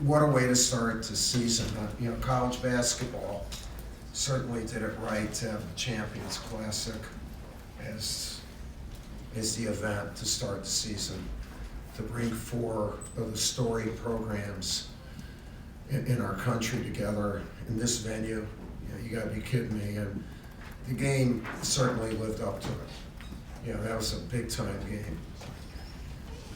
what a way to start the season. College basketball certainly did it right to have the Champions Classic as the event to start the season, to bring four of the storied programs in our country together in this venue. You gotta be kidding me. And the game certainly lived up to it. That was a big-time game.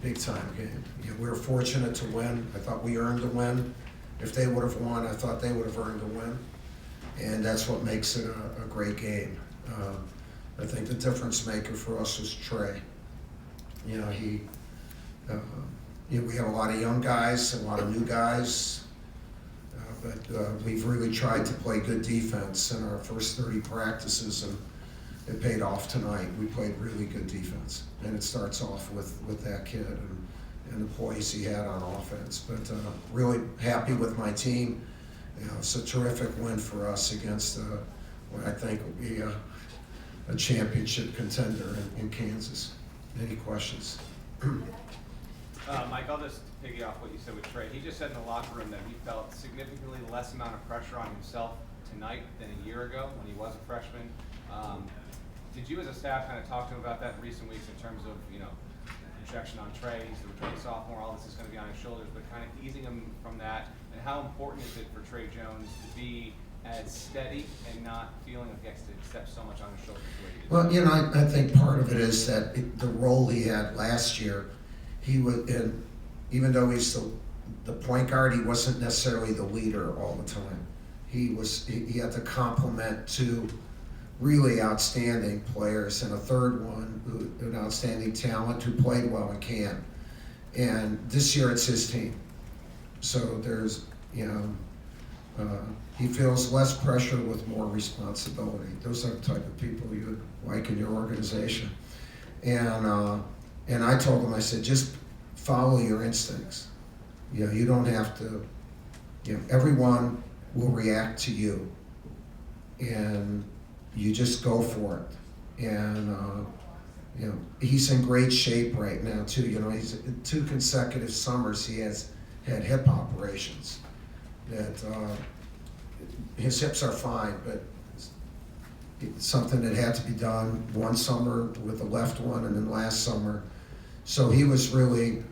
Big-time game. We were fortunate to win. I thought we earned the win. If they would have won, I thought they would have earned the win. And that's what makes it a great game. I think the difference maker for us was Trey. We have a lot of young guys, a lot of new guys, but we've really tried to play good defense in our first 30 practices, and it paid off tonight. We played really good defense, and it starts off with that kid and the poise he had on offense. But really happy with my team. It's a terrific win for us against what I think will be a championship contender in Kansas. Any questions? Mike, I'll just piggy off what you said with Trey. He just said in the locker room that he felt significantly less amount of pressure on himself tonight than a year ago when he was a freshman. Did you as a staff kind of talk to him about that in recent weeks in terms of, projection on Trey? He's the returning sophomore, all this is going to be on his shoulders, but kind of easing him from that. And how important is it for Trey Jones to be as steady and not feeling like he has to accept so much on his shoulders the way he is? Well, I think part of it is that the role he had last year, he would, and even though he's the point guard, he wasn't necessarily the leader all the time. He had to complement two really outstanding players and a third one, an outstanding talent who played well and can. And this year it's his team. So there's, he feels less pressure with more responsibility. Those are the type of people you like in your organization. And I told him, I said, just follow your instincts. You don't have to, everyone will react to you. And you just go for it. And, he's in great shape right now too. He's 2 consecutive summers he has had hip operations. That his hips are fine, but it's something that had to be done one summer with the left one and then last summer. So he was really,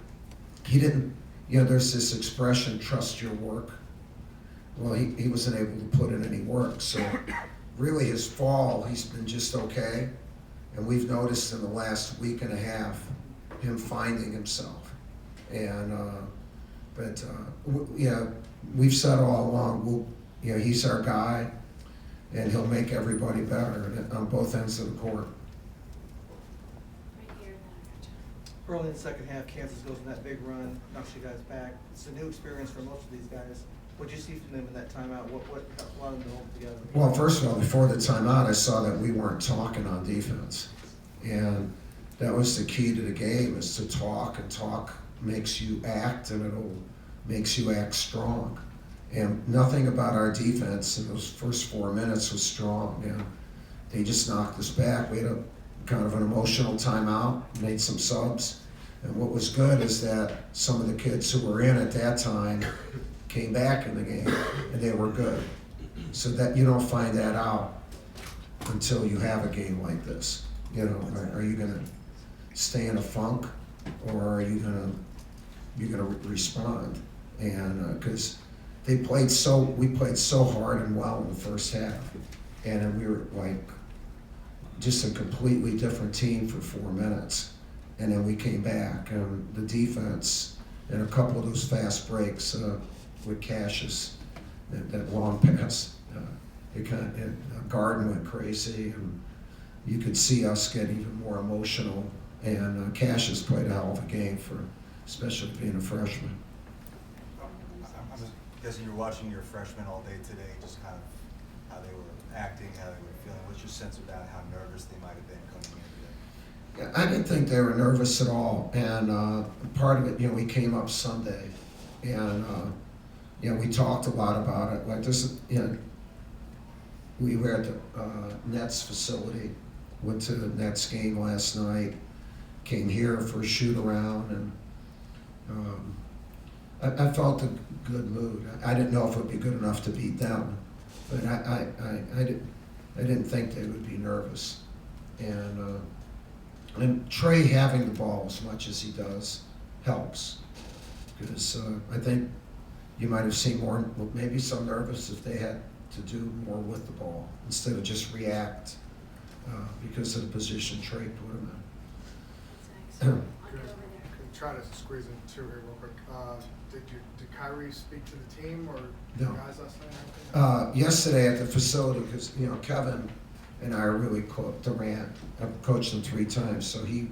he didn't, there's this expression, trust your work. Well, he wasn't able to put in any work. So really his fall, he's been just okay. And we've noticed in the last week and a half, him finding himself. And, we've said all along, he's our guy, and he'll make everybody better on both ends of the court. Right here, and then I got you. Early in the second half, Kansas goes on that big run, knocks you guys back. It's a new experience for most of these guys. What did you see from them in that timeout? What allowed them to hold together? Well, first of all, before the timeout, I saw that we weren't talking on defense. And that was the key to the game, is to talk, and talk makes you act, and makes you act strong. And nothing about our defense in those first 4 minutes was strong. They just knocked us back. We had a kind of an emotional timeout, made some subs. And what was good is that some of the kids who were in at that time came back in the game, and they were good. So that you don't find that out until you have a game like this. Are you going to stay in a funk, or are you going to respond? And because we played so hard and well in the first half, and we were like just a completely different team for 4 minutes, and then we came back, and the defense and a couple of those fast breaks with Cassius, that long pass, Garden went crazy, and you could see us get even more emotional. And Cassius played a hell of a game, especially being a freshman. I'm guessing you're watching your freshmen all day today, just kind of how they were acting, how they were feeling. What's your sense about how nervous they might have been coming in today? Yeah, I didn't think they were nervous at all. And part of it, we came up Sunday, and we talked a lot about it. Like this, we were at the Nets facility, went to the Nets game last night, came here for a shoot around, and I felt a good mood. I didn't know if it would be good enough to beat them, but I didn't think they would be nervous. And Trey having the ball as much as he does helps, because I think you might have seen more, maybe some nervous if they had to do more with the ball instead of just react because of the position Trey put him in. Thanks. I'll get over there. Could try to squeeze in two here real quick. Did Kyrie speak to the team or No. the guys last night? Yesterday at the facility, because Kevin and I are really close. Durant, I've coached him 3 times, so he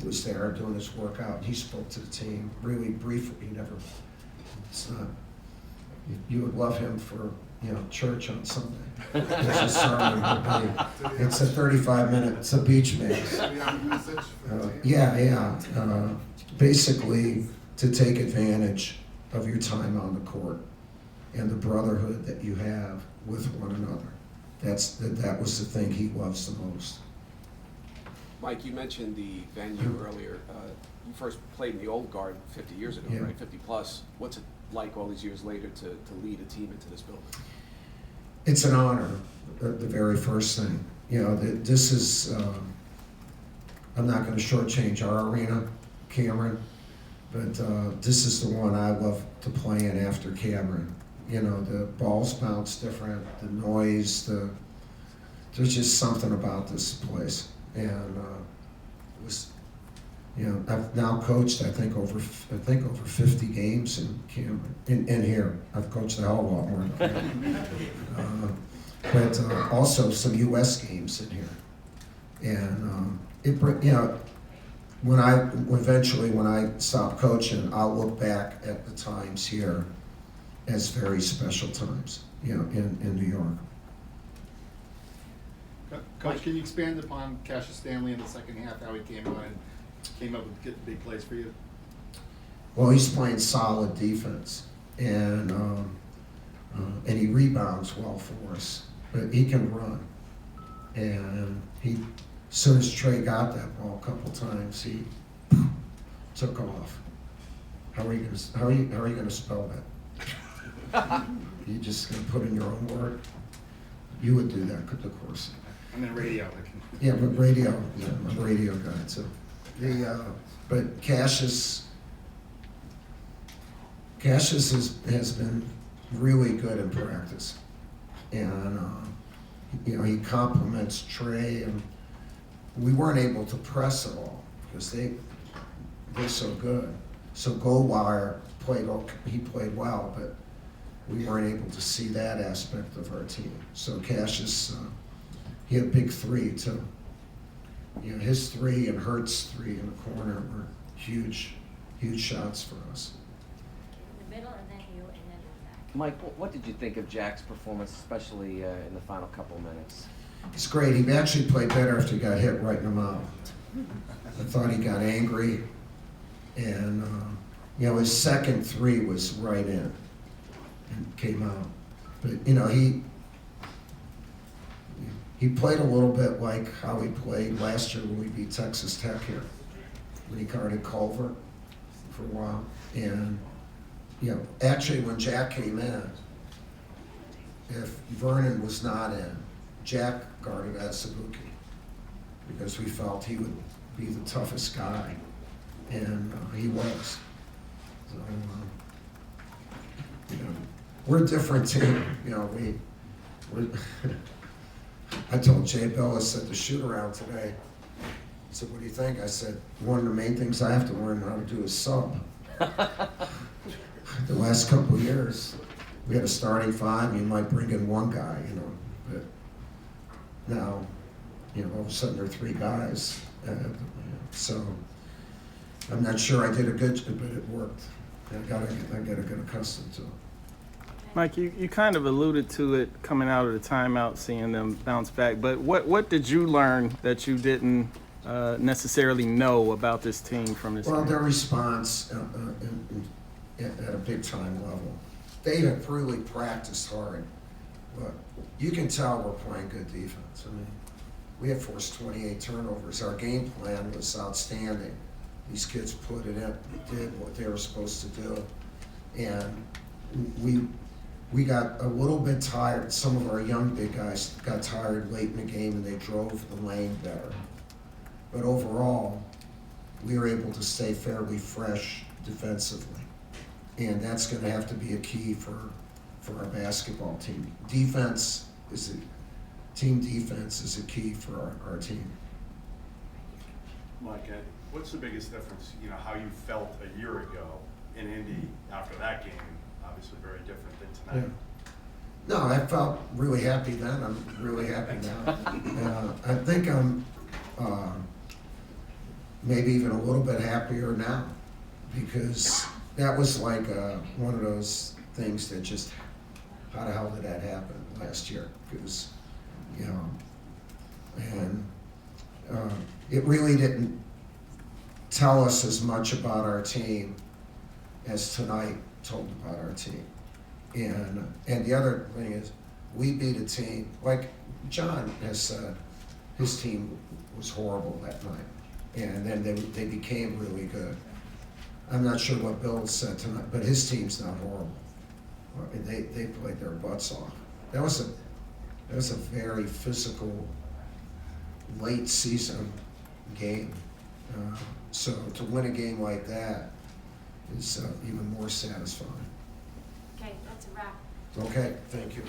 was there doing his workout. He spoke to the team really briefly. He never. It's not. You would love him for church on Sunday. His sermon would be. It's a 35-minute. It's a beach mass. Do you have a message for the team? Yeah. Basically, to take advantage of your time on the court and the brotherhood that you have with one another. That was the thing he loves the most. Mike, you mentioned the venue earlier. You first played in the old Garden 50 years ago, Yeah. right? 50 plus. What's it like all these years later to lead a team into this building? It's an honor, the very first thing. This is, I'm not going to shortchange our arena, Cameron, but this is the one I love to play in after Cameron. The balls bounce different, the noise, there's just something about this place. And it was, I've now coached, I think over 50 games in Cameron, in here. I've coached a hell of a lot more than Cameron. But also some U.S. games in here. And when I stop coaching, I'll look back at the times here as very special times, in New York. Coach, can you expand upon Cassius Stanley in the second half, how he came on and came up with good big plays for you? Well, he's playing solid defense, and he rebounds well for us, but he can run. And as soon as Trey got that ball a couple times, he took off. How are you gonna spell that? You just gonna put in your own word? You would do that, of course. I'm in radio. Yeah, but radio, I'm a radio guy too. But Cassius has been really good in practice, and he compliments Trey, and we weren't able to press at all because they're so good. So Goldwire he played well, but we weren't able to see that aspect of our team. So Cassius, he had a big 3 too. His 3 and Hurt's 3 in the corner were huge shots for us. In the middle, and then you, and then back. Mike, what did you think of Jack's performance, especially in the final couple of minutes? It's great. He actually played better after he got hit right in the mouth. I thought he got angry, and his second 3 was right in and came out. But he played a little bit like how he played last year when we beat Texas Tech here, when he guarded Culver for a while. And actually when Jack came in, if Vernon was not in, Jack guarded Atsubuki because we felt he would be the toughest guy, and he was. So, we're a different team. We're I told Jay Billis at the shoot-around today, he said, what do you think? I said, one of the main things I have to learn how to do is sub. The last couple of years, we had a starting 5, you might bring in one guy, but now, all of a sudden there are 3 guys. So I'm not sure I did a good job, but it worked. I gotta get accustomed to it. Mike, you kind of alluded to it coming out of the timeout, seeing them bounce back. But what did you learn that you didn't necessarily know about this team from this Well, game? their response at a big-time level. They have really practiced hard, but you can tell we're playing good defense. I mean, we had forced 28 turnovers. Our game plan was outstanding. These kids put it in, did what they were supposed to do. And we got a little bit tired. Some of our young big guys got tired late in the game and they drove the lane better. But overall, we were able to stay fairly fresh defensively. And that's going to have to be a key for our basketball team. Team defense is a key for our team. Mike, what's the biggest difference, you know, how you felt a year ago in Indy after that game, obviously very different than tonight? Yeah. No, I felt really happy then. I'm really happy now. I think I'm maybe even a little bit happier now, because that was like one of those things that just, how the hell did that happen last year? Because, you know, and it really didn't tell us as much about our team as tonight told about our team. And the other thing is, we beat a team, like John has said, his team was horrible that night. And then they became really good. I'm not sure what Bill said tonight, but his team's not horrible. I mean, they played their butts off. That was a very physical late season game. So to win a game like that is even more satisfying. Okay, that's a wrap. Okay, thank you.